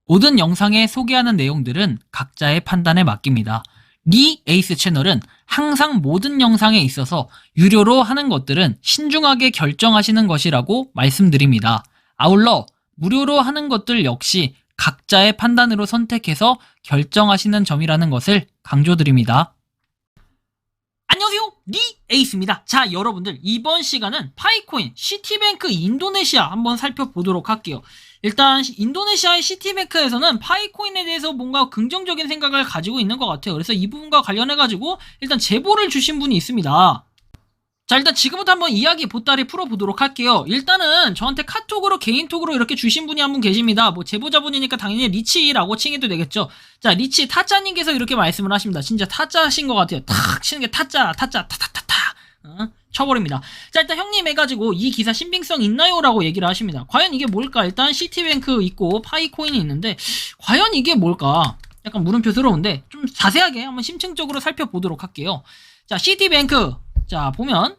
모든 영상에 소개하는 내용들은 각자의 판단에 맡깁니다. 리 에이스 채널은 항상 모든 영상에 있어서 유료로 하는 것들은 신중하게 결정하시는 것이라고 말씀드립니다. 아울러 무료로 하는 것들 역시 각자의 판단으로 선택해서 결정하시는 점이라는 것을 강조드립니다. 안녕하세요, 리 에이스입니다. 자, 여러분들 이번 시간은 파이코인 시티뱅크 인도네시아 한번 살펴보도록 할게요. 일단 인도네시아의 시티뱅크에서는 파이코인에 대해서 뭔가 긍정적인 생각을 가지고 있는 것 같아요. 그래서 이 부분과 관련해가지고 일단 제보를 주신 분이 있습니다. 자, 일단 지금부터 한번 이야기 보따리 풀어보도록 할게요. 일단은 저한테 카톡으로 개인톡으로 이렇게 주신 분이 한 분 계십니다. 뭐 제보자분이니까 당연히 리치라고 칭해도 되겠죠. 자, 리치 타짜님께서 이렇게 말씀을 하십니다. 진짜 타짜신 것 같아요. 탁 치는 게 타짜 타타타타타 쳐버립니다. 자, 일단 형님 해가지고 이 기사 신빙성 있나요? 라고 얘기를 하십니다. 과연 이게 뭘까? 일단 시티뱅크 있고 파이코인이 있는데 과연 이게 뭘까? 약간 물음표스러운데 좀 자세하게 한번 심층적으로 살펴보도록 할게요. 자, 시티뱅크. 자, 보면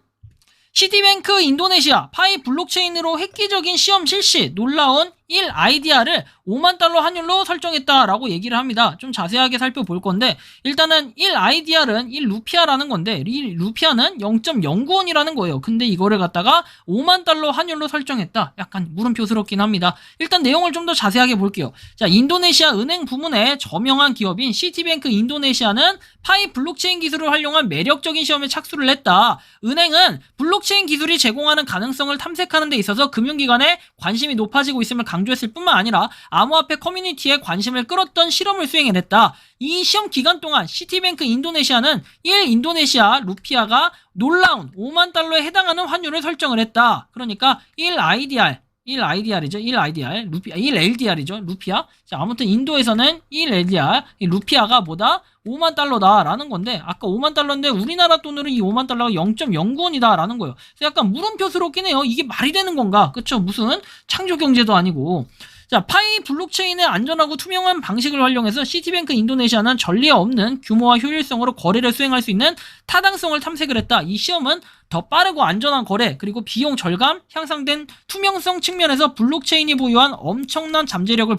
시티뱅크 인도네시아 파이 블록체인으로 획기적인 시험 실시, 놀라운 1 IDR을 5만 달러 환율로 설정했다라고 얘기를 합니다. 좀 자세하게 살펴볼 건데 일단은 1 IDR은 1 루피아라는 건데 이 루피아는 0.09원이라는 거예요. 근데 이거를 갖다가 5만 달러 환율로 설정했다. 약간 물음표스럽긴 합니다. 일단 내용을 좀 더 자세하게 볼게요. 자, 인도네시아 은행 부문의 저명한 기업인 시티뱅크 인도네시아는 파이 블록체인 기술을 활용한 매력적인 시험에 착수를 했다. 은행은 블록체인 기술이 제공하는 가능성을 탐색하는 데 있어서 금융기관의 관심이 높아지고 있음을 강조했을 뿐만 아니라 암호화폐 커뮤니티에 관심을 끌었던 실험을 수행해냈다. 이 시험 기간 동안 시티뱅크 인도네시아는 1 인도네시아 루피아가 놀라운 5만 달러에 해당하는 환율을 설정을 했다. 그러니까 1 IDR이죠. 1 IDR, 루피아, 1 LDR이죠. 루피아. 자, 아무튼 인도에서는 1 LDR, 이 루피아가 뭐다? 5만 달러다라는 건데, 아까 5만 달러인데 우리나라 돈으로 이 5만 달러가 0.09원이다라는 거예요. 그래서 약간 물음표스럽긴 해요. 이게 말이 되는 건가? 그쵸? 무슨 창조 경제도 아니고. 자, 파이 블록체인의 안전하고 투명한 방식을 활용해서 시티뱅크 인도네시아는 전례 없는 규모와 효율성으로 거래를 수행할 수 있는 타당성을 탐색을 했다. 이 시험은 더 빠르고 안전한 거래, 그리고 비용 절감, 향상된 투명성 측면에서 블록체인이 보유한 엄청난 잠재력을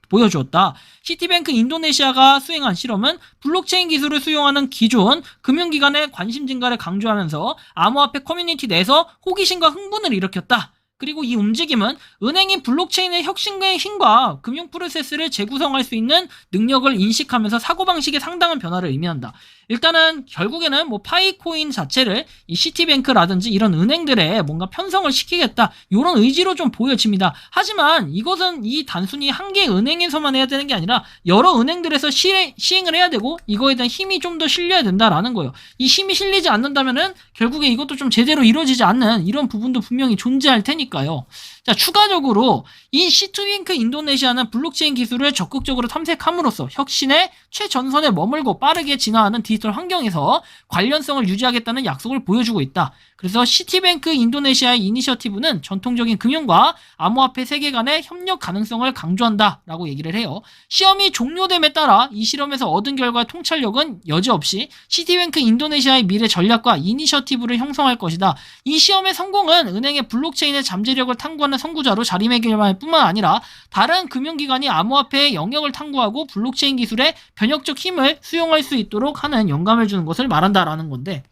보여주었다. 시티뱅크 인도네시아가 수행한 실험은 블록체인 기술을 수용하는 기존 금융기관의 관심 증가를 강조하면서 암호화폐 커뮤니티 내에서 호기심과 흥분을 일으켰다. 그리고 이 움직임은 은행이 블록체인의 혁신의 힘과 금융 프로세스를 재구성할 수 있는 능력을 인식하면서 사고방식의 상당한 변화를 의미한다. 일단은 결국에는 뭐 파이코인 자체를 이 시티뱅크라든지 이런 은행들에 뭔가 편성을 시키겠다, 이런 의지로 좀 보여집니다. 하지만 이것은 이 단순히 한 개의 은행에서만 해야 되는 게 아니라 여러 은행들에서 시행을 해야 되고 이거에 대한 힘이 좀 더 실려야 된다라는 거예요. 이 힘이 실리지 않는다면은 결국에 이것도 좀 제대로 이루어지지 않는 이런 부분도 분명히 존재할 테니까요. 자, 추가적으로 이 시티뱅크 인도네시아는 블록체인 기술을 적극적으로 탐색함으로써 혁신의 최전선에 머물고 빠르게 진화하는 디지털 환경에서 관련성을 유지하겠다는 약속을 보여주고 있다. 그래서 시티뱅크 인도네시아의 이니셔티브는 전통적인 금융과 암호화폐 세계 간의 협력 가능성을 강조한다라고 얘기를 해요. 시험이 종료됨에 따라 이 실험에서 얻은 결과의 통찰력은 여지없이 시티뱅크 인도네시아의 미래 전략과 이니셔티브를 형성할 것이다. 이 시험의 성공은 은행의 블록체인의 잠재력을 탐구하는 선구자로 자리매김할 뿐만 아니라 다른 금융기관이 암호화폐의 영역을 탐구하고 블록체인 기술의 변혁적 힘을 수용할 수 있도록 하는 영감을 주는 것을 말한다라는 건데,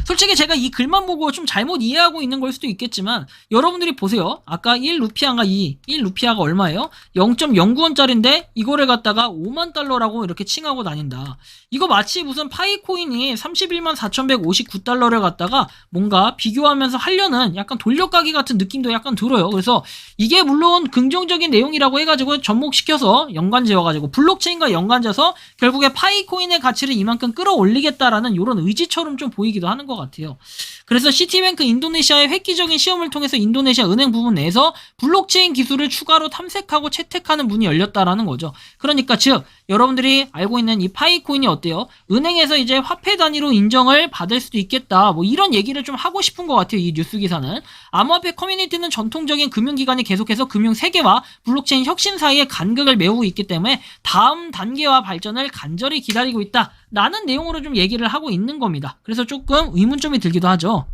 솔직히 제가 이 글만 보고 좀 잘못 이해하고 있는 걸 수도 있겠지만 여러분들이 보세요. 아까 1 루피아가 1 루피아가 얼마예요? 0.09원짜리인데 이거를 갖다가 5만 달러라고 이렇게 칭하고 다닌다. 이거 마치 무슨 파이코인이 31만 4,159달러를 갖다가 뭔가 비교하면서 하려는 약간 돌려가기 같은 느낌도 약간 들어요. 그래서 이게 물론 긍정적인 내용이라고 해가지고 접목시켜서 연관지어가지고 블록체인과 연관져서 결국에 파이코인의 가치를 이만큼 끌어올리겠다라는 이런 의지처럼 좀 보이기도 하는 것 같아요. 그래서 시티뱅크 인도네시아의 획기적인 시험을 통해서 인도네시아 은행 부문 내에서 블록체인 기술을 추가로 탐색하고 채택하는 문이 열렸다라는 거죠. 그러니까 즉 여러분들이 알고 있는 이 파이코인이 어때요? 은행에서 이제 화폐 단위로 인정을 받을 수도 있겠다, 뭐 이런 얘기를 좀 하고 싶은 것 같아요. 이 뉴스 기사는 암호화폐 커뮤니티는 전통적인 금융기관이 계속해서 금융 세계와 블록체인 혁신 사이에 간극을 메우고 있기 때문에 다음 단계와 발전을 간절히 기다리고 있다 라는 내용으로 좀 얘기를 하고 있는 겁니다. 그래서 조금 의문점이 들기도 하죠.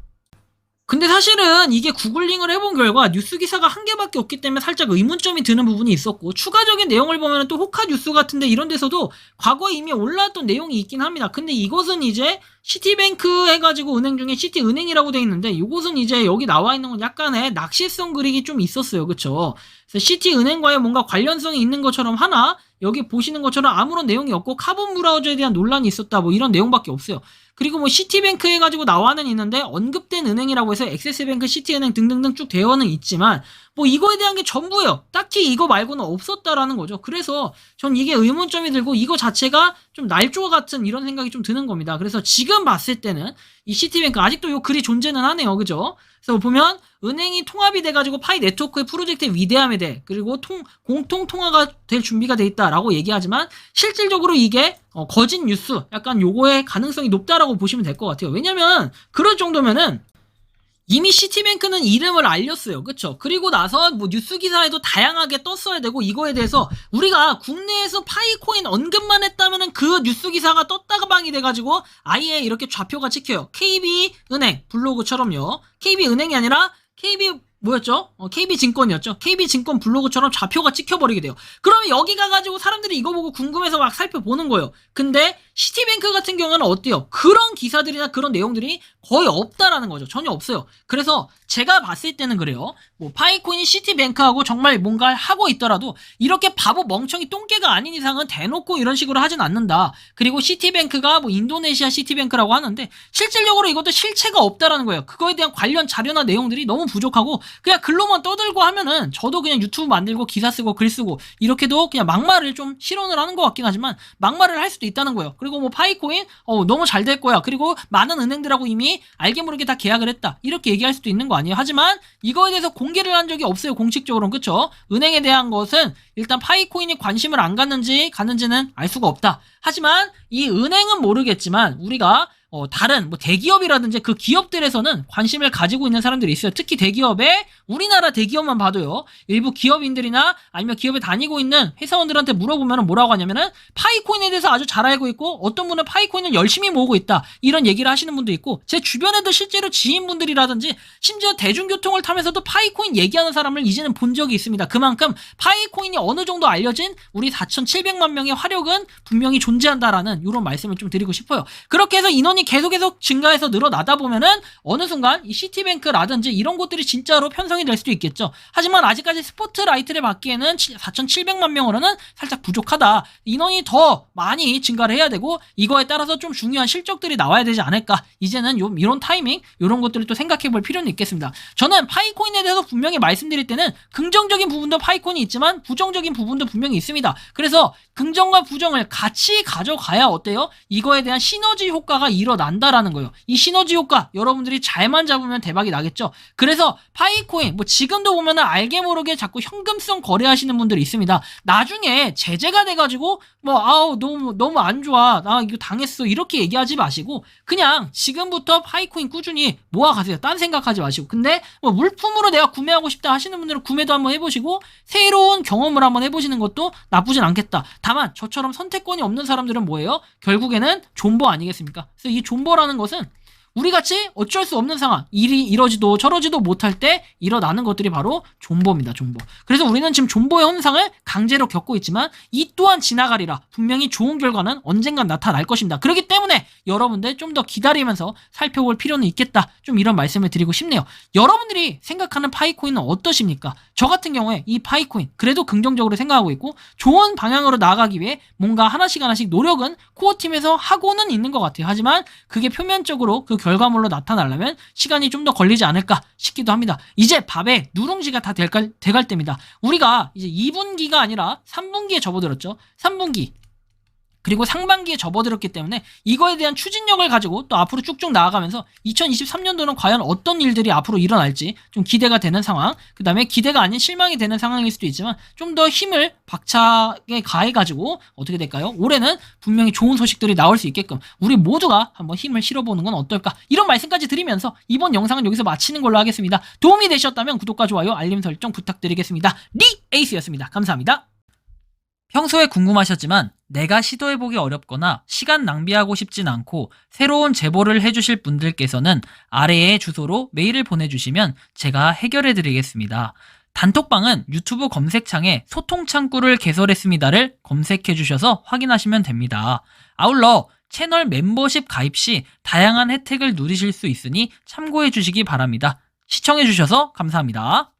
근데 사실은 이게 구글링을 해본 결과 뉴스 기사가 한 개밖에 없기 때문에 살짝 의문점이 드는 부분이 있었고, 추가적인 내용을 보면 또 호카 뉴스 같은데 이런 데서도 과거에 이미 올라왔던 내용이 있긴 합니다. 근데 이것은 이제 시티뱅크 해가지고 은행 중에 시티은행이라고 돼 있는데, 이것은 이제 여기 나와 있는 건 약간의 낚시성 그릭이 좀 있었어요. 그쵸? 그래서 시티은행과의 뭔가 관련성이 있는 것처럼 하나, 여기 보시는 것처럼 아무런 내용이 없고 카본 브라우저에 대한 논란이 있었다, 뭐 이런 내용밖에 없어요. 그리고 뭐 시티뱅크 해가지고 나와는 있는데 언급된 은행이라고 해서 엑세스뱅크, 시티은행 등등등 쭉 되어는 있지만 뭐 이거에 대한 게 전부예요. 딱히 이거 말고는 없었다라는 거죠. 그래서 전 이게 의문점이 들고 이거 자체가 좀 날조 같은 이런 생각이 좀 드는 겁니다. 그래서 지금 봤을 때는 이 시티뱅크 아직도 요 글이 존재는 하네요. 그죠? 그래서 보면 은행이 통합이 돼가지고 파이 네트워크의 프로젝트의 위대함에 대해, 그리고 공통 통화가 될 준비가 돼 있다라고 얘기하지만 실질적으로 이게 거짓 뉴스, 약간 요거의 가능성이 높다라고 보시면 될 것 같아요. 왜냐면 그럴 정도면은 이미 시티뱅크는 이름을 알렸어요. 그쵸? 그리고 나서 뭐 뉴스 기사에도 다양하게 떴어야 되고, 이거에 대해서 우리가 국내에서 파이코인 언급만 했다면은 그 뉴스 기사가 떴다가 방이 돼가지고 아예 이렇게 좌표가 찍혀요. KB은행 블로그처럼요. KB은행이 아니라 뭐였죠? KB증권이었죠. KB증권 블로그처럼 좌표가 찍혀버리게 돼요. 그러면 여기 가가지고 사람들이 이거 보고 궁금해서 막 살펴보는 거예요. 근데 시티뱅크 같은 경우는 어때요? 그런 기사들이나 그런 내용들이 거의 없다라는 거죠. 전혀 없어요. 그래서 제가 봤을 때는 그래요. 뭐 파이코인이 시티뱅크하고 정말 뭔가 하고 있더라도 이렇게 바보 멍청이 똥개가 아닌 이상은 대놓고 이런 식으로 하진 않는다. 그리고 시티뱅크가 뭐 인도네시아 시티뱅크라고 하는데 실질적으로 이것도 실체가 없다라는 거예요. 그거에 대한 관련 자료나 내용들이 너무 부족하고 그냥 글로만 떠들고 하면은 저도 그냥 유튜브 만들고 기사 쓰고 글 쓰고 이렇게도 그냥 막말을 좀 실현을 하는 것 같긴 하지만 막말을 할 수도 있다는 거예요. 그리고 뭐 파이코인 너무 잘 될 거야. 그리고 많은 은행들하고 이미 알게 모르게 다 계약을 했다. 이렇게 얘기할 수도 있는 거 아니에요. 하지만 이거에 대해서 공개를 한 적이 없어요. 공식적으로는. 그쵸? 은행에 대한 것은 일단 파이코인이 관심을 안 갖는지는 알 수가 없다. 하지만 이 은행은 모르겠지만 우리가 다른 뭐 대기업이라든지 그 기업들에서는 관심을 가지고 있는 사람들이 있어요. 특히 대기업에 우리나라 대기업만 봐도요. 일부 기업인들이나 아니면 기업에 다니고 있는 회사원들한테 물어보면 뭐라고 하냐면은 파이코인에 대해서 아주 잘 알고 있고 어떤 분은 파이코인을 열심히 모으고 있다. 이런 얘기를 하시는 분도 있고 제 주변에도 실제로 지인분들이라든지 심지어 대중교통을 타면서도 파이코인 얘기하는 사람을 이제는 본 적이 있습니다. 그만큼 파이코인이 어느 정도 알려진 우리 4,700만 명의 화력은 분명히 존재한다라는 이런 말씀을 좀 드리고 싶어요. 그렇게 해서 인원이 계속 증가해서 늘어나다 보면은 어느 순간 이 시티뱅크라든지 이런 곳들이 진짜로 편성이 될 수도 있겠죠. 하지만 아직까지 스포트라이트를 받기에는 4,700만 명으로는 살짝 부족하다. 인원이 더 많이 증가를 해야 되고 이거에 따라서 좀 중요한 실적들이 나와야 되지 않을까. 이제는 이런 타이밍 이런 것들을 또 생각해 볼 필요는 있겠습니다. 저는 파이코인에 대해서 분명히 말씀드릴 때는 긍정적인 부분도 파이코인이 있지만 부정적인 부분도 분명히 있습니다. 그래서 긍정과 부정을 같이 가져가야 어때요? 이거에 대한 시너지 효과가 일어난다라는 거예요. 이 시너지 효과 여러분들이 잘만 잡으면 대박이 나겠죠. 그래서 파이코인 뭐 지금도 보면은 알게 모르게 자꾸 현금성 거래하시는 분들이 있습니다. 나중에 제재가 돼가지고 뭐 너무 안 좋아 나 이거 당했어 이렇게 얘기하지 마시고 그냥 지금부터 파이코인 꾸준히 모아가세요. 딴 생각하지 마시고. 근데 뭐 물품으로 내가 구매하고 싶다 하시는 분들은 구매도 한번 해보시고 새로운 경험을 한번 해보시는 것도 나쁘진 않겠다. 다만 저처럼 선택권이 없는 사람들은 뭐예요? 결국에는 존버 아니겠습니까? 그래서 이 존버라는 것은 우리같이 어쩔 수 없는 상황, 일이 이러지도 저러지도 못할 때 일어나는 것들이 바로 존버입니다. 존버. 그래서 우리는 지금 존버의 현상을 강제로 겪고 있지만 이 또한 지나가리라. 분명히 좋은 결과는 언젠간 나타날 것입니다. 그렇기 때문에 여러분들 좀 더 기다리면서 살펴볼 필요는 있겠다. 좀 이런 말씀을 드리고 싶네요. 여러분들이 생각하는 파이코인은 어떠십니까? 저 같은 경우에 이 파이코인 그래도 긍정적으로 생각하고 있고 좋은 방향으로 나아가기 위해 뭔가 하나씩 노력은 코어팀에서 하고는 있는 것 같아요. 하지만 그게 표면적으로 그 결과물로 나타나려면 시간이 좀 더 걸리지 않을까 싶기도 합니다. 이제 밥에 누룽지가 다 돼갈 때입니다. 우리가 이제 2분기가 아니라 3분기에 접어들었죠. 3분기 그리고 상반기에 접어들었기 때문에 이거에 대한 추진력을 가지고 또 앞으로 쭉쭉 나아가면서 2023년도는 과연 어떤 일들이 앞으로 일어날지 좀 기대가 되는 상황, 그 다음에 기대가 아닌 실망이 되는 상황일 수도 있지만 좀 더 힘을 박차게 가해가지고 어떻게 될까요? 올해는 분명히 좋은 소식들이 나올 수 있게끔 우리 모두가 한번 힘을 실어보는 건 어떨까? 이런 말씀까지 드리면서 이번 영상은 여기서 마치는 걸로 하겠습니다. 도움이 되셨다면 구독과 좋아요, 알림 설정 부탁드리겠습니다. 리 에이스였습니다. 감사합니다. 평소에 궁금하셨지만 내가 시도해보기 어렵거나 시간 낭비하고 싶진 않고 새로운 제보를 해주실 분들께서는 아래의 주소로 메일을 보내주시면 제가 해결해드리겠습니다. 단톡방은 유튜브 검색창에 소통창구를 개설했습니다를 검색해주셔서 확인하시면 됩니다. 아울러 채널 멤버십 가입 시 다양한 혜택을 누리실 수 있으니 참고해주시기 바랍니다. 시청해주셔서 감사합니다.